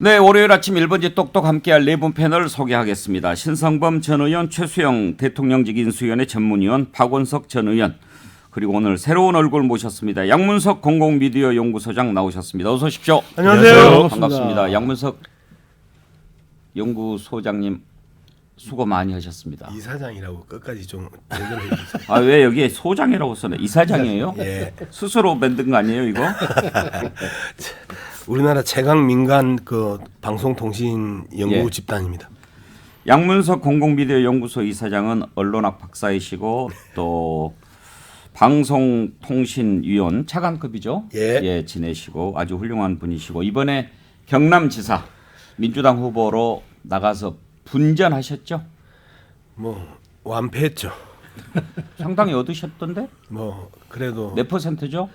네, 월요일 아침 1번지 똑똑 함께할 네 분 패널 소개하겠습니다. 신성범 전 의원, 최수영 대통령직 인수위원회 전문위원, 박원석 전 의원, 그리고 오늘 새로운 얼굴 모셨습니다. 양문석 공공미디어 연구소장 나오셨습니다. 어서 오십시오. 안녕하세요. 반갑습니다. 양문석 연구소장님 수고 많이 하셨습니다. 이사장이라고 끝까지 좀 제대로 해주세요. 아, 왜 여기에 소장이라고 써네? 이사장이에요? 예. 스스로 만든 거 아니에요, 이거? 우리나라 최강 민간 그 방송통신 연구 예. 집단입니다. 양문석 공공미디어 연구소 이사장은 언론학 박사이시고 또 방송통신위원 차관급이죠. 예. 지내시고 아주 훌륭한 분이시고 이번에 경남지사 민주당 후보로 나가서 분전하셨죠? 뭐 완패했죠. 상당히 얻으셨던데? 뭐 그래도 몇 퍼센트죠?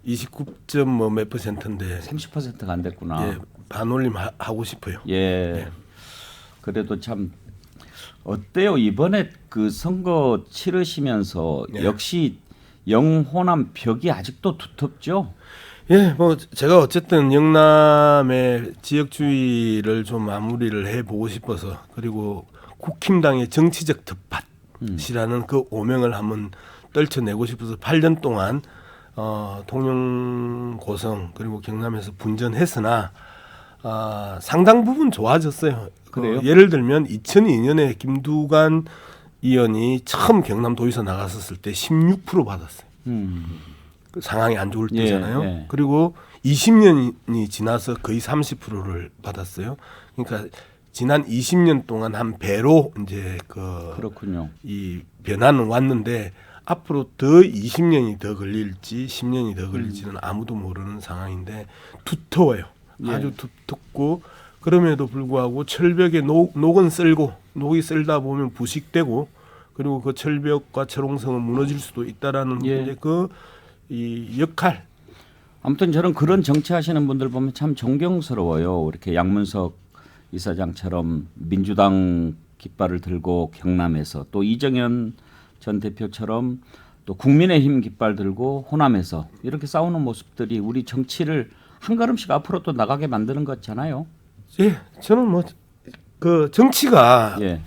29점 뭐 몇 %인데 30%가 안 됐구나. 예, 반올림 하고 싶어요. 예. 그래도 참 어때요? 이번에 그 선거 치르시면서 예. 역시 영호남 벽이 아직도 두텁죠? 예, 뭐 제가 어쨌든 영남의 지역주의를 좀 마무리를 해보고 싶어서 그리고 국힘당의 정치적 텃밭이라는 그 오명을 한번 떨쳐내고 싶어서 8년 동안 통영 고성 그리고 경남에서 분전했으나 상당 부분 좋아졌어요. 그래요? 예를 들면 2002년에 김두관 의원이 처음 경남 도의서 나갔었을 때 16% 받았어요. 그 상황이 안 좋을 때잖아요. 예. 그리고 20년이 지나서 거의 30%를 받았어요. 그러니까 지난 20년 동안 한 배로 이제 그렇군요. 이 변화는 왔는데 앞으로 더 20년이 더 걸릴지 10년이 더 걸릴지는 아무도 모르는 상황인데 두터워요. 예. 아주 두텁고 그럼에도 불구하고 철벽에 녹은 쓸고 녹이 쓸다 보면 부식되고 그리고 그 철벽과 철옹성은 무너질 수도 있다라는 예. 이제 이 역할. 아무튼 저는 그런 정치하시는 분들 보면 참 존경스러워요. 이렇게 양문석 이사장처럼 민주당 깃발을 들고 경남에서 또 이정현 전 대표처럼 또 국민의힘 깃발 들고 호남에서 이렇게 싸우는 모습들이 우리 정치를 한 걸음씩 앞으로 또 나가게 만드는 거잖아요. 예, 저는 뭐 그 정치가 예.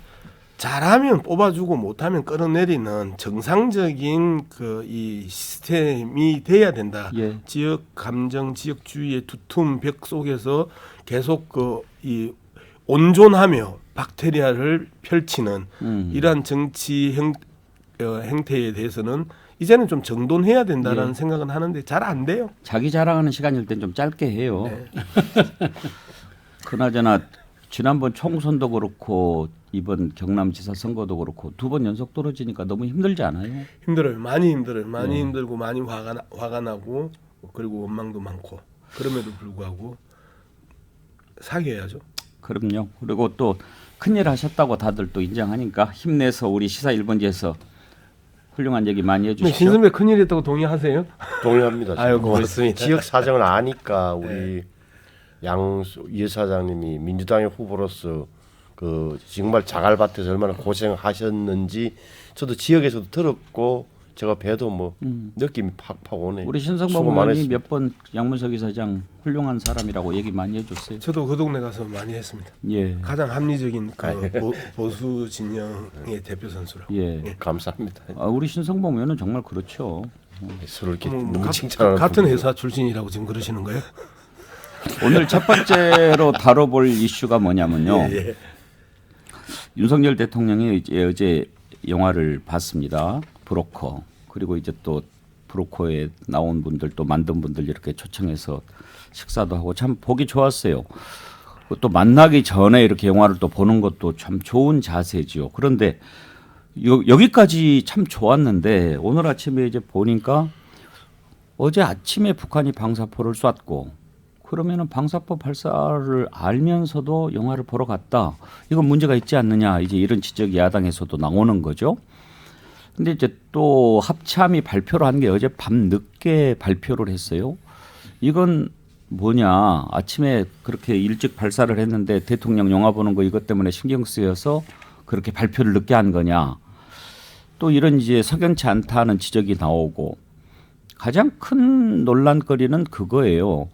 잘하면 뽑아주고 못하면 끌어내리는 정상적인 그 이 시스템이 돼야 된다. 예. 지역 감정, 지역주의의 두툼 벽 속에서 계속 이 온존하며 박테리아를 펼치는 이러한 정치 행태에 대해서는 이제는 좀 정돈해야 된다라는 예. 생각은 하는데 잘 안 돼요. 자기 자랑하는 시간일 땐 좀 짧게 해요. 네. 그나저나 지난번 총선도 그렇고 이번 경남지사 선거도 그렇고 두 번 연속 떨어지니까 너무 힘들지 않아요? 힘들어요. 많이 힘들어요. 많이 힘들고 많이 화가 나고 그리고 원망도 많고 그럼에도 불구하고 사귀어야죠. 그럼요. 그리고 또 큰일 하셨다고 다들 또 인정하니까 힘내서 우리 시사 1번지에서 훌륭한 얘기 많이 해주십시오. 신선배 큰일이었다고 동의하세요? 동의합니다. 아유, 고맙습니다. 지역 사정을 아니까 우리 양 이사장님이 민주당의 후보로서 그 정말 자갈밭에서 얼마나 고생하셨는지 저도 지역에서도 들었고 제가 뵈도 뭐 느낌이 팍팍 오네. 우리 수고 신성범 의원이 많았습니다. 몇 번 양문석 이사장 훌륭한 사람이라고 얘기 많이 해줬어요. 저도 그 동네 가서 많이 했습니다. 예, 가장 합리적인 보수 진영의 대표 선수라고. 예. 감사합니다. 우리 신성범 의원은 정말 그렇죠. 서로 이렇게 뭐 너무 칭찬하는 같은 분들이 회사 출신이라고 지금 그러시는 거예요? 오늘 첫 번째로 다뤄볼 이슈가 뭐냐면요. 예. 윤석열 대통령이 어제 영화를 봤습니다. 브로커. 그리고 이제 또 브로커에 나온 분들 또 만든 분들 이렇게 초청해서 식사도 하고 참 보기 좋았어요. 또 만나기 전에 이렇게 영화를 또 보는 것도 참 좋은 자세지요. 그런데 여기까지 참 좋았는데 오늘 아침에 이제 보니까 어제 아침에 북한이 방사포를 쐈고 그러면은 방사포 발사를 알면서도 영화를 보러 갔다. 이건 문제가 있지 않느냐. 이제 이런 지적이 야당에서도 나오는 거죠. 근데 이제 또 합참이 발표를 한 게 어제 밤 늦게 발표를 했어요. 이건 뭐냐. 아침에 그렇게 일찍 발사를 했는데 대통령 영화 보는 거 이것 때문에 신경 쓰여서 그렇게 발표를 늦게 한 거냐. 또 이런 이제 석연치 않다는 지적이 나오고 가장 큰 논란거리는 그거예요.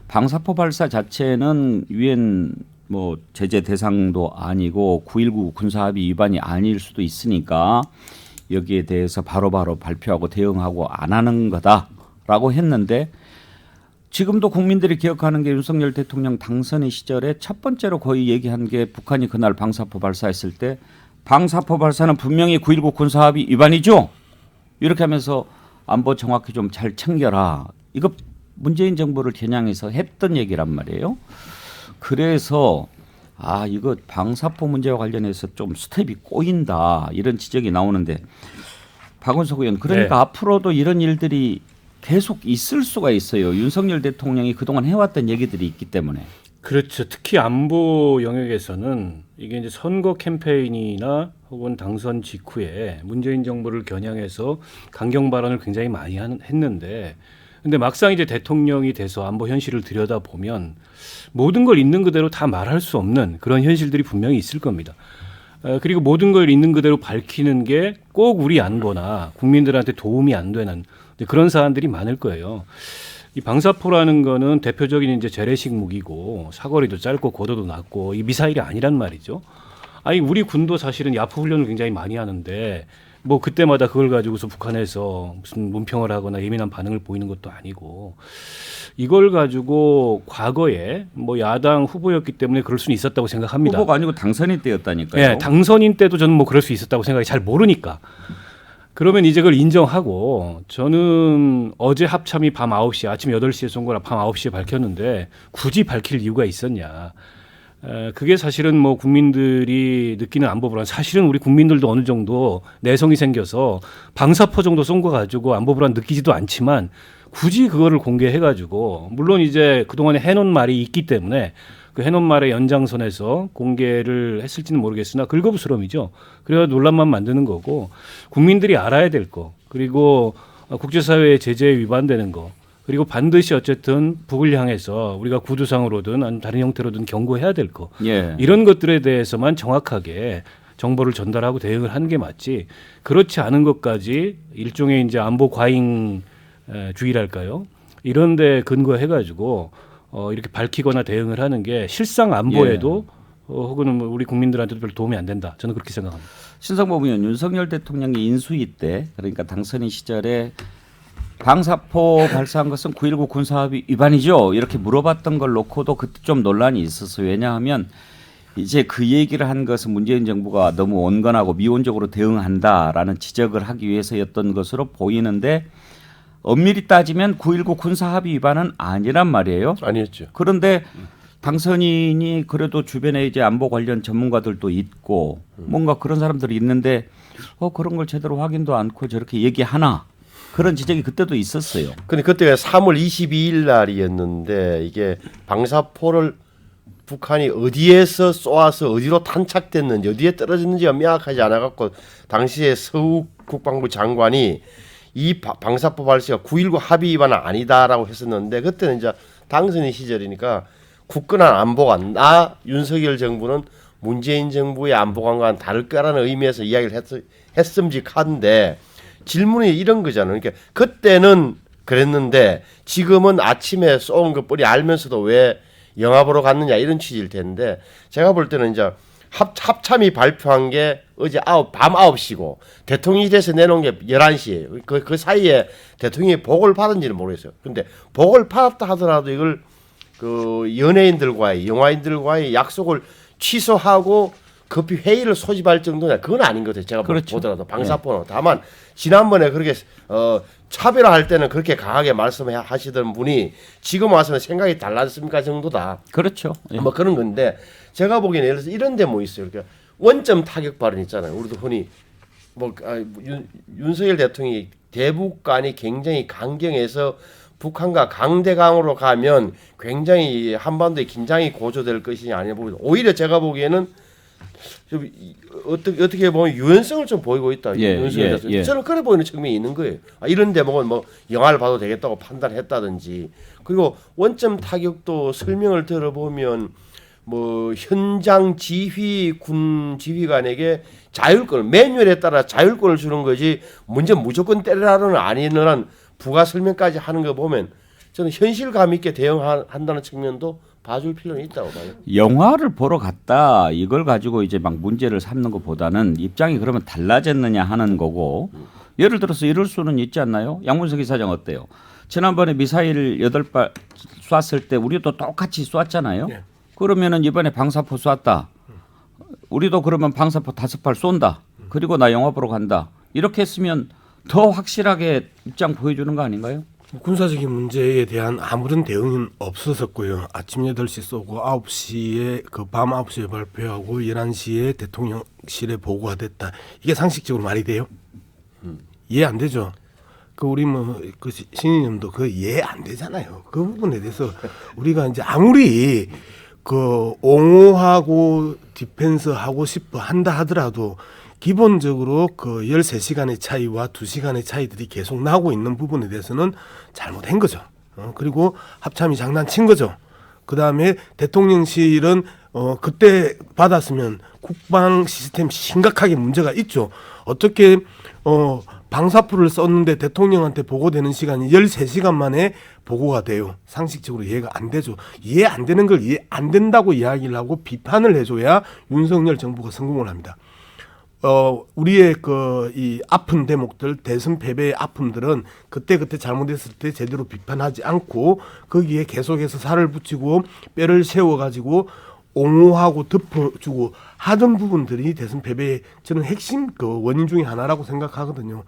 방사포 발사 자체는 유엔 뭐 제재 대상도 아니고 9.19 군사합의 위반이 아닐 수도 있으니까 여기에 대해서 바로바로 발표하고 대응하고 안 하는 거다라고 했는데 지금도 국민들이 기억하는 게 윤석열 대통령 당선인 시절에 첫 번째로 거의 얘기한 게 북한이 그날 방사포 발사했을 때 방사포 발사는 분명히 9.19 군사합의 위반이죠. 이렇게 하면서 안보 정확히 좀 잘 챙겨라. 이거 문재인 정부를 겨냥해서 했던 얘기란 말이에요. 그래서 이거 방사포 문제와 관련해서 좀 스텝이 꼬인다 이런 지적이 나오는데 박원석 의원 그러니까 네. 앞으로도 이런 일들이 계속 있을 수가 있어요. 윤석열 대통령이 그동안 해왔던 얘기들이 있기 때문에. 그렇죠. 특히 안보 영역에서는 이게 이제 선거 캠페인이나 혹은 당선 직후에 문재인 정부를 겨냥해서 강경 발언을 굉장히 많이 했는데 근데 막상 이제 대통령이 돼서 안보 현실을 들여다보면 모든 걸 있는 그대로 다 말할 수 없는 그런 현실들이 분명히 있을 겁니다. 그리고 모든 걸 있는 그대로 밝히는 게 꼭 우리 안보나 국민들한테 도움이 안 되는 그런 사안들이 많을 거예요. 이 방사포라는 거는 대표적인 이제 재래식 무기고 사거리도 짧고 고도도 낮고 이 미사일이 아니란 말이죠. 아니 우리 군도 사실은 야프 훈련을 굉장히 많이 하는데 뭐 그때마다 그걸 가지고서 북한에서 무슨 문평을 하거나 예민한 반응을 보이는 것도 아니고 이걸 가지고 과거에 뭐 야당 후보였기 때문에 그럴 수는 있었다고 생각합니다. 후보가 아니고 당선인 때였다니까요. 네, 당선인 때도 저는 뭐 그럴 수 있었다고 생각이 잘 모르니까. 그러면 이제 그걸 인정하고 저는 어제 합참이 밤 9시 아침 8시에 쏜 거라 밤 9시에 밝혔는데 굳이 밝힐 이유가 있었냐. 그게 사실은 뭐 국민들이 느끼는 안보 불안 사실은 우리 국민들도 어느 정도 내성이 생겨서 방사포 정도 쏜 거 가지고 안보 불안 느끼지도 않지만 굳이 그거를 공개해가지고 물론 이제 그동안에 해놓은 말이 있기 때문에 그 해놓은 말의 연장선에서 공개를 했을지는 모르겠으나 긁어부스럼이죠. 그래야 논란만 만드는 거고 국민들이 알아야 될 거 그리고 국제사회의 제재에 위반되는 거 그리고 반드시 어쨌든 북을 향해서 우리가 구두상으로든 아니면 다른 형태로든 경고해야 될 거 예. 이런 것들에 대해서만 정확하게 정보를 전달하고 대응을 하는 게 맞지 그렇지 않은 것까지 일종의 이제 안보 과잉 주의랄까요? 이런데 근거해가지고 이렇게 밝히거나 대응을 하는 게 실상 안보에도 혹은 뭐 우리 국민들한테도 별로 도움이 안 된다. 저는 그렇게 생각합니다. 신성범 의원 윤석열 대통령이 인수위 때 그러니까 당선인 시절에 방사포 발사한 것은 9.19 군사합의 위반이죠. 이렇게 물어봤던 걸 놓고도 그때 좀 논란이 있었어요. 왜냐하면 이제 그 얘기를 한 것은 문재인 정부가 너무 온건하고 미온적으로 대응한다라는 지적을 하기 위해서였던 것으로 보이는데 엄밀히 따지면 9.19 군사합의 위반은 아니란 말이에요. 아니었죠. 그런데 당선인이 그래도 주변에 이제 안보 관련 전문가들도 있고 뭔가 그런 사람들이 있는데 그런 걸 제대로 확인도 않고 저렇게 얘기하나 그런 지적이 그때도 있었어요. 근데 그때가 3월 22일 날이었는데 이게 방사포를 북한이 어디에서 쏘아서 어디로 탄착됐는지 어디에 떨어졌는지가 명확하지 않아 갖고 당시에 서욱 국방부 장관이 이 방사포 발사가 9.19 합의 위반은 아니다라고 했었는데 그때는 이제 당선인 시절이니까 굳건한 안보가 나 윤석열 정부는 문재인 정부의 안보관과는 다를 거라는 의미에서 이야기를 했음직한데 질문이 이런 거잖아요. 그러니까 그때는 그랬는데 지금은 아침에 쏜 것뿐이 알면서도 왜 영화 보러 갔느냐 이런 취지일 텐데 제가 볼 때는 이제 합참이 발표한 게 어제 밤 9시고 대통령이 돼서 내놓은 게 11시예요. 그 사이에 대통령이 복을 받은지는 모르겠어요. 근데 복을 받았다 하더라도 이걸 그 연예인들과의 영화인들과의 약속을 취소하고 급히 회의를 소집할 정도냐 그건 아닌 것 같아요. 제가 그렇죠. 보더라도 방사포는 다만 지난번에 그렇게 차별화할 때는 그렇게 강하게 말씀하시던 분이 지금 와서는 생각이 달랐습니까 정도다. 그렇죠. 예. 뭐 그런 건데 제가 보기에는 예를 들어서 이런 데 뭐 있어요. 그러니까 원점 타격 발언 있잖아요. 우리도 흔히 윤석열 대통령이 대북 간이 굉장히 강경해서 북한과 강대강으로 가면 굉장히 한반도의 긴장이 고조될 것이냐 아니냐 보고 오히려 제가 보기에는 좀 어떻게 보면 유연성을 좀 보이고 있다. 윤석열 대통령. 저는 그래 보이는 측면이 있는 거예요. 이런 대목은 뭐 영화를 봐도 되겠다고 판단했다든지 그리고 원점 타격도 설명을 들어보면 뭐 현장 지휘 군 지휘관에게 자율권을 매뉴얼에 따라 자율권을 주는 거지 먼저 무조건 때리라는 아니는 부가 설명까지 하는 거 보면 저는 현실감 있게 대응한다는 측면도 봐줄 필요는 있다고 봐요. 영화를 보러 갔다 이걸 가지고 이제 막 문제를 삼는 것보다는 입장이 그러면 달라졌느냐 하는 거고 예를 들어서 이럴 수는 있지 않나요? 양문석 이사장 어때요? 지난번에 미사일 8발 쐈을 때 우리도 똑같이 쐈잖아요. 네. 그러면은 이번에 방사포 쐈다. 우리도 그러면 방사포 5발 쏜다. 그리고 나 영화 보러 간다. 이렇게 했으면 더 확실하게 입장 보여주는 거 아닌가요? 군사적인 문제에 대한 아무런 대응은 없었었고요. 아침 8시 쏘고 9시에 그 밤 9시에 발표하고 11시에 대통령실에 보고가 됐다. 이게 상식적으로 말이 돼요? 이해 안 되죠. 그 우리 그 신인님도 그 이해 안 되잖아요. 그 부분에 대해서 우리가 이제 아무리 그 옹호하고 디펜스 하고 싶어 한다 하더라도 기본적으로 그 13시간의 차이와 2시간의 차이들이 계속 나고 있는 부분에 대해서는 잘못한 거죠. 그리고 합참이 장난친 거죠. 그다음에 대통령실은 그때 받았으면 국방 시스템 심각하게 문제가 있죠. 어떻게 방사포를 썼는데 대통령한테 보고되는 시간이 13시간 만에 보고가 돼요. 상식적으로 이해가 안 되죠. 이해 안 되는 걸 이해 안 된다고 이야기를 하고 비판을 해줘야 윤석열 정부가 성공을 합니다. 우리의 이 아픈 대목들, 대선 패배의 아픔들은 그때 잘못했을 때 제대로 비판하지 않고 거기에 계속해서 살을 붙이고 뼈를 세워가지고 옹호하고 덮어주고 하던 부분들이 대선 패배의 저는 핵심 그 원인 중에 하나라고 생각하거든요.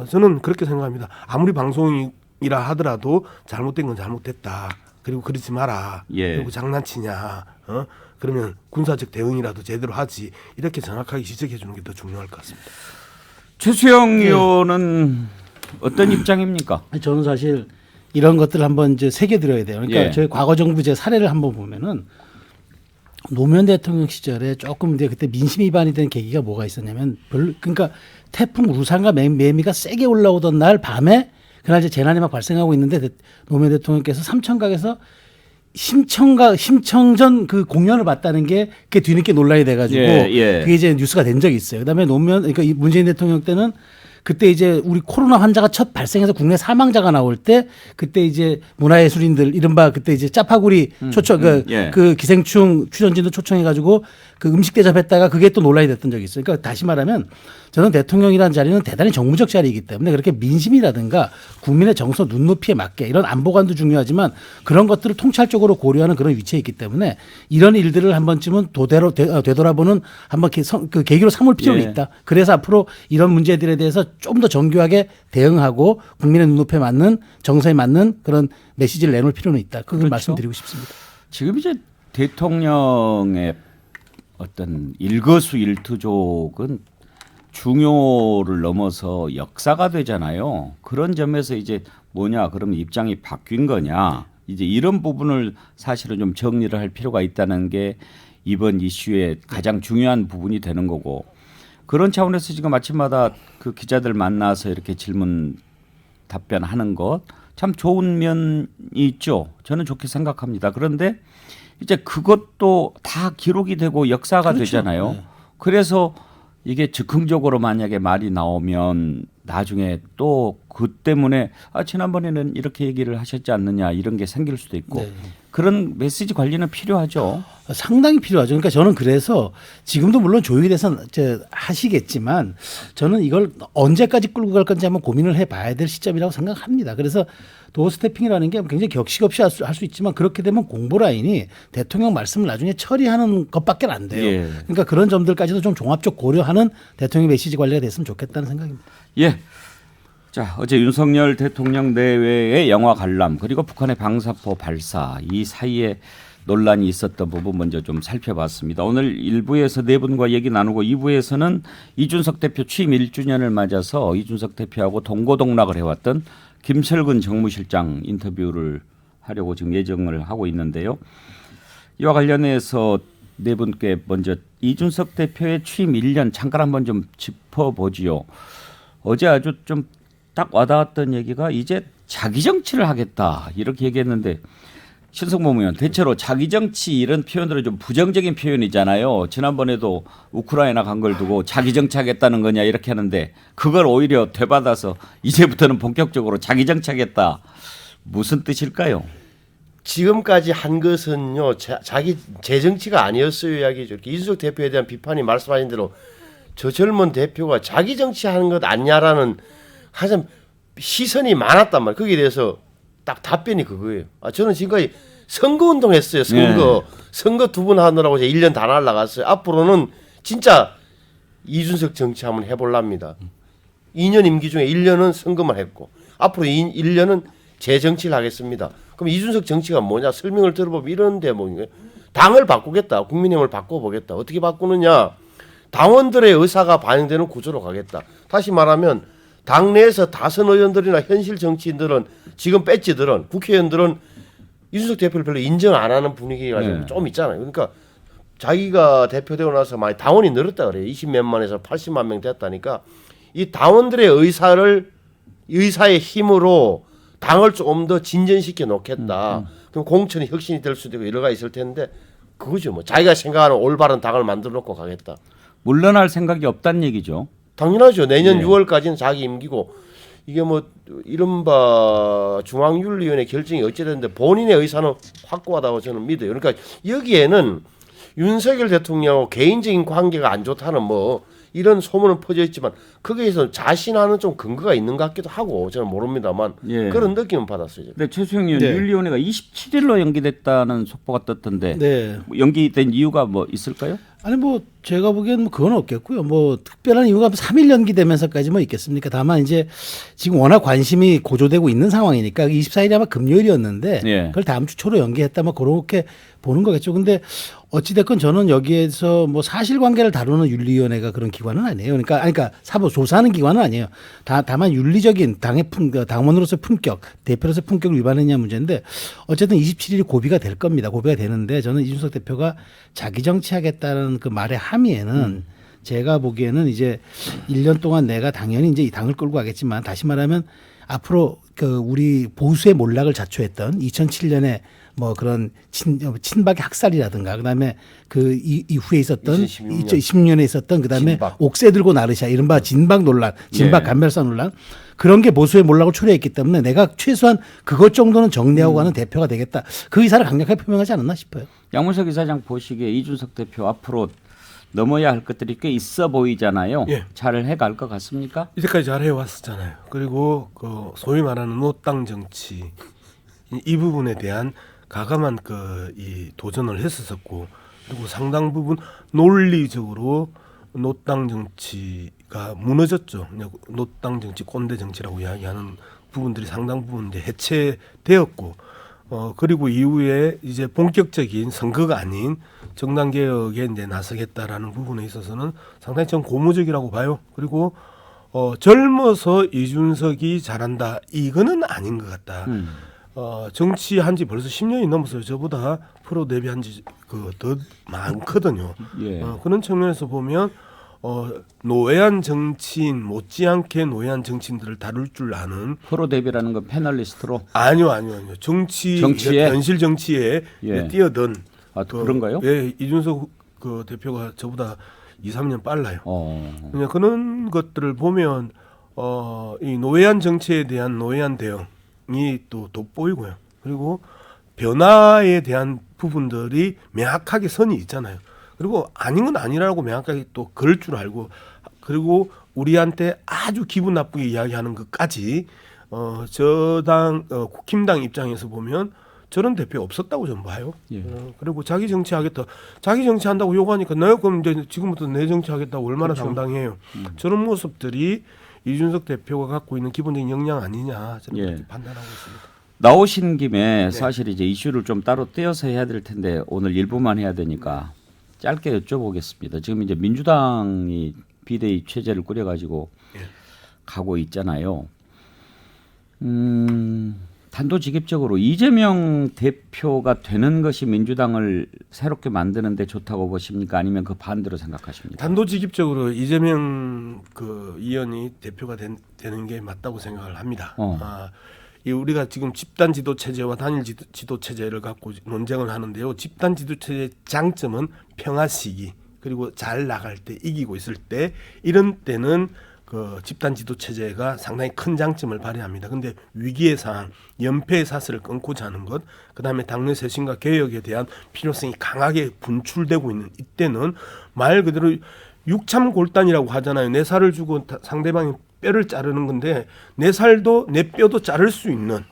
저는 그렇게 생각합니다. 아무리 방송이라 하더라도 잘못된 건 잘못됐다. 그리고 그러지 마라. 예. 그리고 장난치냐. 그러면 군사적 대응이라도 제대로 하지. 이렇게 정확하게 지적해 주는 게 더 중요할 것 같습니다. 최수영 의원은 어떤 입장입니까? 저는 사실 이런 것들을 한번 이제 새겨드려야 돼요. 그러니까 예. 저희 과거 정부 제 사례를 한번 보면은 노무현 대통령 시절에 조금 이제 그때 민심 위반이 된 계기가 뭐가 있었냐면 그러니까 태풍 우산과 매미가 세게 올라오던 날 밤에 그날 이제 재난이 막 발생하고 있는데 노무현 대통령께서 삼청각에서 심청전 그 공연을 봤다는 게 그게 뒤늦게 논란이 돼가지고 그게 이제 뉴스가 된 적이 있어요. 그다음에 그러니까 문재인 대통령 때는 그때 이제 우리 코로나 환자가 첫 발생해서 국내 사망자가 나올 때 그때 이제 문화예술인들 이른바 그때 이제 짜파구리 초청 그 기생충 출연진도 초청해가지고 그 음식 대접했다가 그게 또 논란이 됐던 적이 있어요. 그러니까 다시 말하면 저는 대통령이라는 자리는 대단히 정무적 자리이기 때문에 그렇게 민심이라든가 국민의 정서 눈높이에 맞게 이런 안보관도 중요하지만 그런 것들을 통찰적으로 고려하는 그런 위치에 있기 때문에 이런 일들을 한 번쯤은 되돌아보는 한번 그 계기로 삼을 필요는 있다. 그래서 앞으로 이런 문제들에 대해서 좀 더 정교하게 대응하고 국민의 눈높이에 맞는 정서에 맞는 그런 메시지를 내놓을 필요는 있다. 그걸 말씀드리고 싶습니다. 지금 이제 대통령의 어떤 일거수일투족은 중요를 넘어서 역사가 되잖아요. 그런 점에서 이제 뭐냐 그러면 입장이 바뀐 거냐 이제 이런 부분을 사실은 좀 정리를 할 필요가 있다는 게 이번 이슈의 가장 중요한 부분이 되는 거고 그런 차원에서 지금 아침마다 그 기자들 만나서 이렇게 질문 답변하는 것 참 좋은 면이 있죠. 저는 좋게 생각합니다. 그런데 이제 그것도 다 기록이 되고 역사가 되잖아요. 네. 그래서 이게 즉흥적으로 만약에 말이 나오면 나중에 또 그 때문에 지난번에는 이렇게 얘기를 하셨지 않느냐 이런 게 생길 수도 있고 네. 그런 메시지 관리는 필요하죠. 상당히 필요하죠. 그러니까 저는 그래서 지금도 물론 조율해서 하시겠지만 저는 이걸 언제까지 끌고 갈 건지 한번 고민을 해봐야 될 시점이라고 생각합니다. 그래서 도어 스태핑이라는 게 굉장히 격식 없이 할 수 있지만 그렇게 되면 공보 라인이 대통령 말씀을 나중에 처리하는 것밖에 안 돼요. 예. 그러니까 그런 점들까지도 좀 종합적 고려하는 대통령 메시지 관리가 됐으면 좋겠다는 생각입니다. 예. 자, 어제 윤석열 대통령 내외의 영화 관람 그리고 북한의 방사포 발사 이 사이에 논란이 있었던 부분 먼저 좀 살펴봤습니다. 오늘 1부에서 네 분과 얘기 나누고 2부에서는 이준석 대표 취임 1주년을 맞아서 이준석 대표하고 동고동락을 해왔던 김철근 정무실장 인터뷰를 하려고 지금 예정을 하고 있는데요. 이와 관련해서 네 분께 먼저 이준석 대표의 취임 1년 잠깐 한번 좀 짚어보지요. 어제 아주 좀 딱 와닿았던 얘기가 이제 자기 정치를 하겠다 이렇게 얘기했는데 신성범 의원, 대체로 자기 정치 이런 표현들은 좀 부정적인 표현이잖아요. 지난번에도 우크라이나 간 걸 두고 자기 정치하겠다는 거냐 이렇게 하는데 그걸 오히려 되받아서 이제부터는 본격적으로 자기 정치하겠다. 무슨 뜻일까요? 지금까지 한 것은요 자기 제 정치가 아니었어요 이야기죠. 이준석 대표에 대한 비판이 말씀하신 대로 저 젊은 대표가 자기 정치하는 것 아니냐라는 가장 시선이 많았단 말이에요. 거기에 대해서 딱 답변이 그거예요. 저는 지금까지 선거운동 했어요. 선거 두 번 하느라고 제가 1년 다 날라갔어요. 앞으로는 진짜 이준석 정치 한번 해볼랍니다. 2년 임기 중에 1년은 선거만 했고 앞으로 1년은 제 정치를 하겠습니다. 그럼 이준석 정치가 뭐냐 설명을 들어보면 이런데 뭐 당을 바꾸겠다. 국민의힘을 바꿔보겠다. 어떻게 바꾸느냐. 당원들의 의사가 반영되는 구조로 가겠다. 다시 말하면 당내에서 다선 의원들이나 현실 정치인들은 지금 배지들은 국회의원들은 이준석 대표를 별로 인정 안 하는 분위기가 좀 있잖아요. 그러니까 자기가 대표되고 나서 많이 당원이 늘었다 그래요. 20몇만에서 80만 명 됐다니까 이 당원들의 의사의 힘으로 당을 조금 더 진전시켜 놓겠다. 그럼 공천이 혁신이 될 수도 있고 여러 가지 있을 텐데 그거죠. 뭐 자기가 생각하는 올바른 당을 만들어 놓고 가겠다. 물러날 생각이 없다는 얘기죠. 당연하죠. 내년 6월까지는 자기 임기고 이게 뭐 이른바 중앙윤리위원회 결정이 어찌됐는데 본인의 의사는 확고하다고 저는 믿어요. 그러니까 여기에는 윤석열 대통령하고 개인적인 관계가 안 좋다는 뭐 이런 소문은 퍼져 있지만 거기에서 자신하는 좀 근거가 있는 것 같기도 하고 저는 모릅니다만 그런 느낌은 받았어요. 근데 최수영 의원 윤리위원회가 27일로 연기됐다는 속보가 떴던데 네. 연기된 이유가 뭐 있을까요? 아니 뭐 제가 보기에는 뭐 그건 없겠고요. 뭐 특별한 이유가 3일 연기되면서까지 뭐 있겠습니까? 다만 이제 지금 워낙 관심이 고조되고 있는 상황이니까 24일이 아마 금요일이었는데 그걸 다음 주 초로 연기했다 뭐 그렇게 보는 거겠죠. 근데 어찌됐건 저는 여기에서 뭐 사실관계를 다루는 윤리위원회가 그런 기관은 아니에요. 그러니까 사법 조사하는 기관은 아니에요. 다만 윤리적인 당원으로서 품격, 대표로서 품격을 위반했냐 문제인데 어쨌든 27일이 고비가 될 겁니다. 고비가 되는데 저는 이준석 대표가 자기 정치하겠다는 그 말의 함의에는 제가 보기에는 이제 1년 동안 내가 당연히 이제 이 당을 끌고 가겠지만 다시 말하면 앞으로 그 우리 보수의 몰락을 자초했던 2007년에 뭐 그런 친박의 학살이라든가 그다음에 그 이후에 있었던 2016년에 있었던 그다음에 옥새 들고 나르샤 이른바 진박 논란, 진박 간별사 논란 그런 게 보수의 몰락을 초래했기 때문에 내가 최소한 그것 정도는 정리하고 가는 대표가 되겠다. 그 의사를 강력하게 표명하지 않았나 싶어요. 양문석 이사장 보시기에 이준석 대표 앞으로 넘어야 할 것들이 꽤 있어 보이잖아요. 잘 해갈 것 같습니까? 이제까지 잘 해왔었잖아요. 그리고 그 소위 말하는 노땅 정치 이 부분에 대한 가감한 이 도전을 했었고 그리고 상당 부분 논리적으로 노땅 정치가 무너졌죠. 노땅 정치, 꼰대 정치라고 이야기하는 부분들이 상당 부분 이제 해체되었고 그리고 이후에 이제 본격적인 선거가 아닌 정당 개혁에 이제 나서겠다라는 부분에 있어서는 상당히 좀 고무적이라고 봐요. 그리고 젊어서 이준석이 잘한다 이거는 아닌 것 같다. 정치한 지 벌써 10년이 넘었어요. 저보다 프로 데뷔한 지 더 많거든요. 그런 측면에서 보면 노회한 정치인 못지않게 노회한 정치인들을 다룰 줄 아는 프로 데뷔라는 건 패널리스트로? 아니요. 정치에 현실 정치에 뛰어든 그런가요? 이준석 대표가 저보다 2, 3년 빨라요. 그냥 그런 것들을 보면 이 노회한 정치에 대한 노회한 대응이 또 돋보이고요. 그리고 변화에 대한 부분들이 명확하게 선이 있잖아요. 그리고 아닌 건 아니라고 명확하게 또 그럴 줄 알고 그리고 우리한테 아주 기분 나쁘게 이야기하는 것까지 저당 국힘당 입장에서 보면 저런 대표 없었다고 저는 봐요. 그리고 자기 정치하겠다. 자기 정치한다고 요구하니까 내가 그럼 이제 지금부터 내 정치하겠다고 얼마나 당당해요. 저런 모습들이 이준석 대표가 갖고 있는 기본적인 역량 아니냐 저는 그렇게 판단하고 있습니다. 나오신 김에 사실 이제 이슈를 좀 따로 떼어서 해야 될 텐데 오늘 일부만 해야 되니까 짧게 여쭤보겠습니다. 지금 이제 민주당이 비대위 체제를 꾸려가지고 가고 있잖아요. 단도직입적으로 이재명 대표가 되는 것이 민주당을 새롭게 만드는 데 좋다고 보십니까? 아니면 그 반대로 생각하십니까? 단도직입적으로 이재명 의원이 대표가 되는 게 맞다고 생각을 합니다. 이 우리가 지금 집단 지도 체제와 단일 지도 체제를 갖고 논쟁을 하는데요. 집단 지도 체제의 장점은 평화 시기 그리고 잘 나갈 때 이기고 있을 때 이런 때는 그 집단 지도 체제가 상당히 큰 장점을 발휘합니다. 근데 위기의 상황, 연패의 사슬을 끊고자 하는 것, 그다음에 당내 쇄신과 개혁에 대한 필요성이 강하게 분출되고 있는 이때는 말 그대로 육참골단이라고 하잖아요. 내 살을 주고 상대방의 뼈를 자르는 건데 내 살도 내 뼈도 자를 수 있는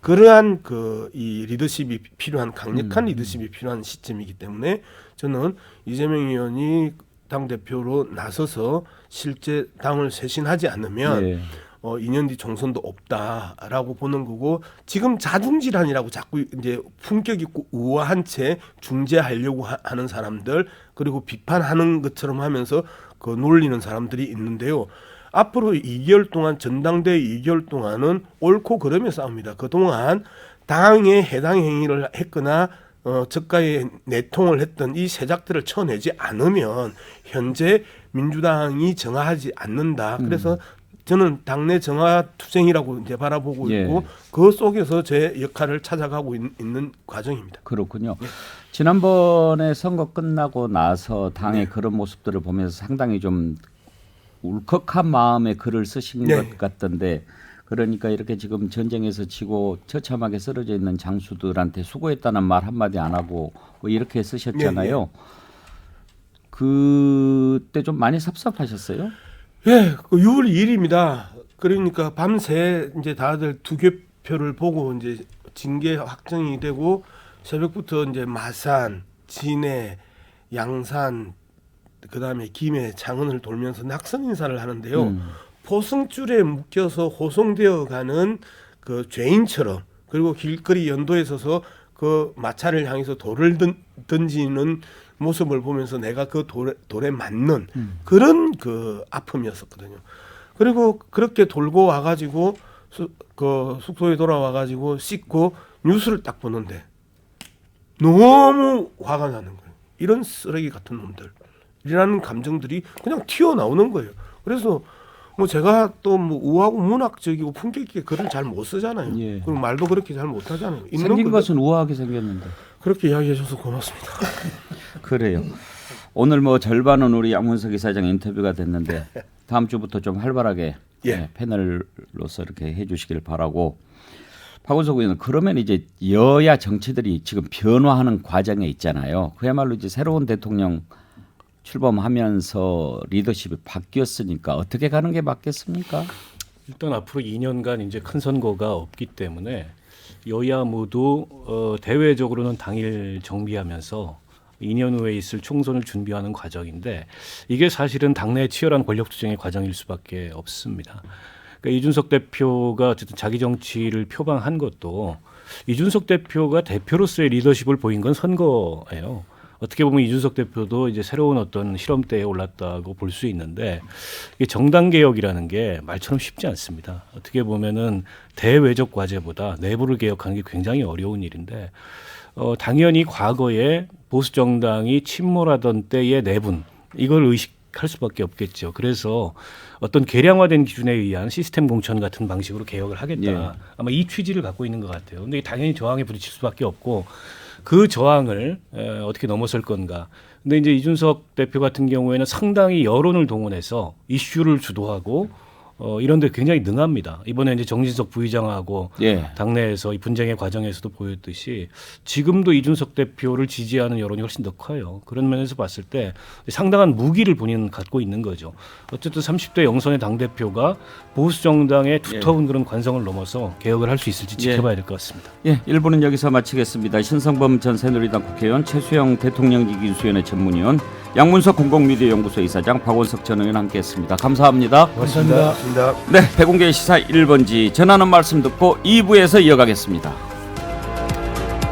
그러한 그 이 리더십이 필요한 강력한 리더십이 필요한 시점이기 때문에 저는 이재명 의원이 당 대표로 나서서 실제 당을 쇄신하지 않으면 예. 2년 뒤 총선도 없다라고 보는 거고 지금 자중질환이라고 자꾸 이제 품격 있고 우아한 채 중재하려고 하는 사람들 그리고 비판하는 것처럼 하면서 그 놀리는 사람들이 있는데요. 앞으로 2개월 동안 전당대회 2개월 동안은 옳고 그름의 싸움입니다. 그동안 당에 해당 행위를 했거나 저가의 내통을 했던 이 세작들을 쳐내지 않으면 현재 민주당이 정화하지 않는다. 그래서 저는 당내 정화 투쟁이라고 이제 바라보고 있고 그 속에서 제 역할을 찾아가고 있는 과정입니다. 그렇군요. 지난번에 선거 끝나고 나서 당의 그런 모습들을 보면서 상당히 좀 울컥한 마음에 글을 쓰신 것 같던데 그러니까 이렇게 지금 전쟁에서 지고 처참하게 쓰러져 있는 장수들한테 수고했다는 말 한마디 안 하고 뭐 이렇게 쓰셨잖아요. 그때 좀 많이 섭섭하셨어요? 예, 그 6월 2일입니다. 그러니까 밤새 이제 다들 투개표를 보고 이제 징계 확정이 되고 새벽부터 이제 마산, 진해, 양산, 그다음에 김해, 창원을 돌면서 낙선 인사를 하는데요. 포승줄에 묶여서 호송되어 가는 그 죄인처럼 그리고 길거리 연도에 서서 그 마차를 향해서 돌을 던지는 모습을 보면서 내가 그 돌에 맞는 그런 그 아픔이었었거든요. 그리고 그렇게 돌고 와가지고 그 숙소에 돌아와가지고 씻고 뉴스를 딱 보는데 너무 화가 나는 거예요. 이런 쓰레기 같은 놈들이라는 감정들이 그냥 튀어나오는 거예요. 그래서 뭐 제가 또 뭐 우아하고 문학적이고 품격 있게 글을 잘 못 쓰잖아요. 예. 그리고 말도 그렇게 잘 못 하잖아요. 생긴 것은 우아하게 생겼는데. 그렇게 이야기해 줘서 고맙습니다. 그래요. 오늘 뭐 절반은 우리 양문석 이사장 인터뷰가 됐는데 다음 주부터 좀 활발하게 패널로서 이렇게 해주시길 바라고. 박원석 의원은 그러면 이제 여야 정치들이 지금 변화하는 과정에 있잖아요. 그야말로 이제 새로운 대통령 출범하면서 리더십이 바뀌었으니까 어떻게 가는 게 맞겠습니까? 일단 앞으로 2년간 이제 큰 선거가 없기 때문에 여야 모두 대외적으로는 당일 정비하면서 2년 후에 있을 총선을 준비하는 과정인데 이게 사실은 당내 치열한 권력 투쟁의 과정일 수밖에 없습니다. 그러니까 이준석 대표가 어쨌든 자기 정치를 표방한 것도 이준석 대표가 대표로서의 리더십을 보인 건 선거예요. 어떻게 보면 이준석 대표도 이제 새로운 어떤 실험대에 올랐다고 볼 수 있는데 이게 정당 개혁이라는 게 말처럼 쉽지 않습니다. 어떻게 보면은 대외적 과제보다 내부를 개혁하는 게 굉장히 어려운 일인데 당연히 과거에 보수 정당이 침몰하던 때의 내분 이걸 의식할 수밖에 없겠죠. 그래서 어떤 계량화된 기준에 의한 시스템 공천 같은 방식으로 개혁을 하겠다. 아마 이 취지를 갖고 있는 것 같아요. 근데 당연히 저항에 부딪힐 수밖에 없고 그 저항을 어떻게 넘어설 건가. 근데 이제 이준석 대표 같은 경우에는 상당히 여론을 동원해서 이슈를 주도하고 이런 데 굉장히 능합니다. 이번에 이제 정진석 부의장하고 당내에서 이 분쟁의 과정에서도 보였듯이 지금도 이준석 대표를 지지하는 여론이 훨씬 더 커요. 그런 면에서 봤을 때 상당한 무기를 본인은 갖고 있는 거죠. 어쨌든 30대 영선의 당대표가 보수 정당의 두터운 그런 관성을 넘어서 개혁을 할 수 있을지 지켜봐야 될 것 같습니다. 1부는 여기서 마치겠습니다. 신성범 전 새누리당 국회의원, 최수영 대통령직 인수위원회 전문위원, 양문석 공공미디어연구소 이사장, 박원석 전 의원 함께했습니다. 감사합니다. 고맙습니다. 네, 백운계 시사 1번지 전하는 말씀 듣고 2부에서 이어가겠습니다.